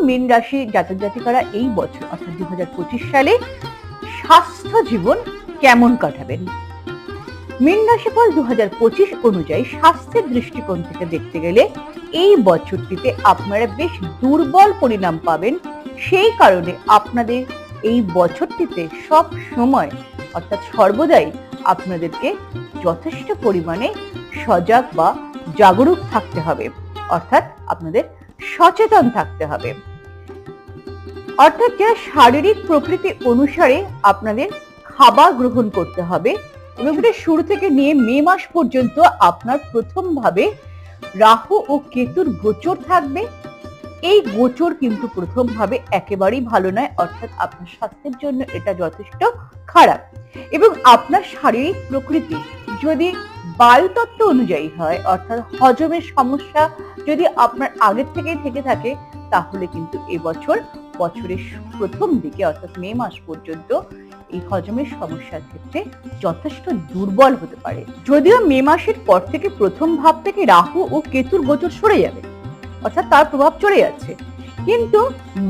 মীন রাশি জাতক জাতিকারা এই বছর অর্থাৎ 2025 সালে স্বাস্থ্য জীবন কেমন কাটাবেন? মীন রাশিফল 2025 অনুযায়ী স্বাস্থ্যের দৃষ্টিকোণ থেকে দেখতে গেলে এই বছরটিতে আপনারা বেশ দুর্বল পরিণাম পাবেন। সেই কারণে আপনাদের এই বছরটিতে সব সময় অর্থাৎ সর্বদাই আপনাদেরকে যথেষ্ট পরিমাণে সজাগ বা জাগরুক থাকতে হবে, অর্থাৎ আপনাদের সচেতন থাকতে হবে। অর্থাৎ যারা শারীরিক প্রকৃতি অনুসারে আপনাদের খাবার গ্রহণ করতে হবে এবং শুরু থেকে নিয়ে মে মাস পর্যন্ত আপনার প্রথম ভাবে রাহু ও কেতুর গোচর থাকবে। এই গোচর কিন্তু প্রথম ভাবে একেবারেই ভালো নয়, অর্থাৎ আপনার স্বাস্থ্যের জন্য এটা যথেষ্ট খারাপ। এবং আপনার শারীরিক প্রকৃতি যদি বায়ুতত্ত্ব অনুযায়ী হয়, অর্থাৎ হজমের সমস্যা যদি আপনার আগের থেকেই থেকে থাকে, তাহলে কিন্তু এবছর বছরের প্রথম দিকে অর্থাৎ মে মাস পর্যন্ত এই হজমের সমস্যার ক্ষেত্রে যথেষ্ট দুর্বল হতে পারে। যদিও মে মাসের পর থেকে প্রথম ভাব থেকে রাহু ও কেতুর গোচর সরে যাবে, অর্থাৎ তার প্রভাব চলে যাচ্ছে, কিন্তু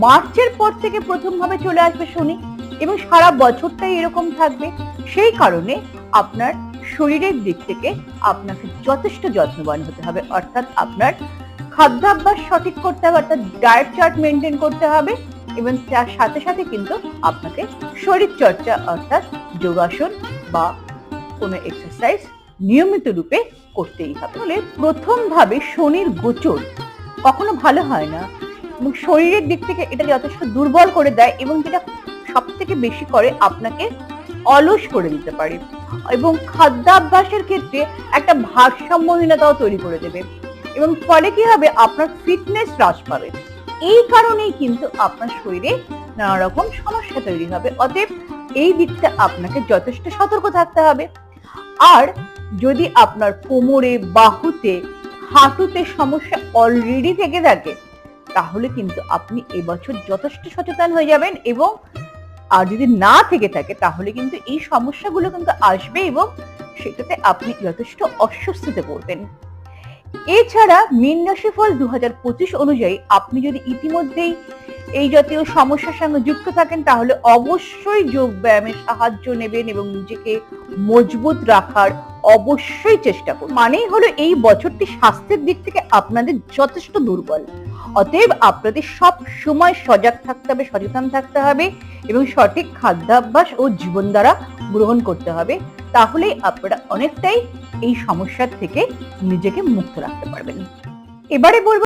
মার্চের পর থেকে প্রথম ভাবে চলে আসবে শনি এবং সারা বছরটাই এরকম থাকবে। সেই কারণে আপনার শরীরের দিক থেকে আপনাকে যথেষ্ট যত্নবান হতে হবে, অর্থাৎ আপনার খাদ্যাভ্যাস সঠিক করতে হবে, অর্থাৎ ডায়েট চার্ট মেনটেন করতে হবে এবং তার সাথে সাথে কিন্তু আপনাকে শরীর চর্চা অর্থাৎ যোগাসন বা কোনো এক্সারসাইজ নিয়মিত রূপে করতেই হবে। তাহলে প্রথম ভাবে শনির গোচর কখনো ভালো হয় না এবং শরীরের দিক থেকে এটা যথেষ্ট দুর্বল করে দেয় এবং যেটা সব থেকে বেশি করে আপনাকে অলস করে দিতে পারে এবং খাদ্যাভ্যাসের ক্ষেত্রে একটা ভারসাম্যহীনতাও তৈরি করে দেবে এবং ফলে কি হবে, আপনার ফিটনেস হ্রাস পাবে। এই কারণেই কিন্তু আপনার শরীরে নানা রকম সমস্যা তৈরি হবে। অতএব এই দিকটা আপনাকে যথেষ্ট সতর্ক থাকতে হবে। আর যদি আপনার কোমরে, বাহুতে, হাঁটুতে সমস্যা অলরেডি থেকে থাকে, তাহলে কিন্তু আপনি এবছর যথেষ্ট সচেতন হয়ে যাবেন এবং আর যদি না থেকে থাকে তাহলে কিন্তু এই সমস্যাগুলো কিন্তু আসবে এবং সেটাতে আপনি যথেষ্ট অস্বস্তিতে পড়বেন। এছাড়া মীন রাশিফল 2025 অনুযায়ী আপনি যদি ইতিমধ্যেই এই জাতীয় সমস্যার সঙ্গে যুক্ত থাকেন, তাহলে অবশ্যই যোগ ব্যায়ামের সাহায্য নেবেন এবং নিজেকে মজবুত রাখার অবশ্যই চেষ্টা করুন। মানেই হলো এই বছরটি স্বাস্থ্যের দিক থেকে আপনাদের যথেষ্ট দুর্বল। অতএব আপনাদের সব সময় সজাগ থাকতে হবে, সচেতন থাকতে হবে এবং সঠিক খাদ্যাভ্যাস ও জীবনধারা গ্রহণ করতে হবে। তাহলেই আপনারা অনেকটাই এই সমস্যার থেকে নিজেকে মুক্ত রাখতে পারবেন। এবারে বলবো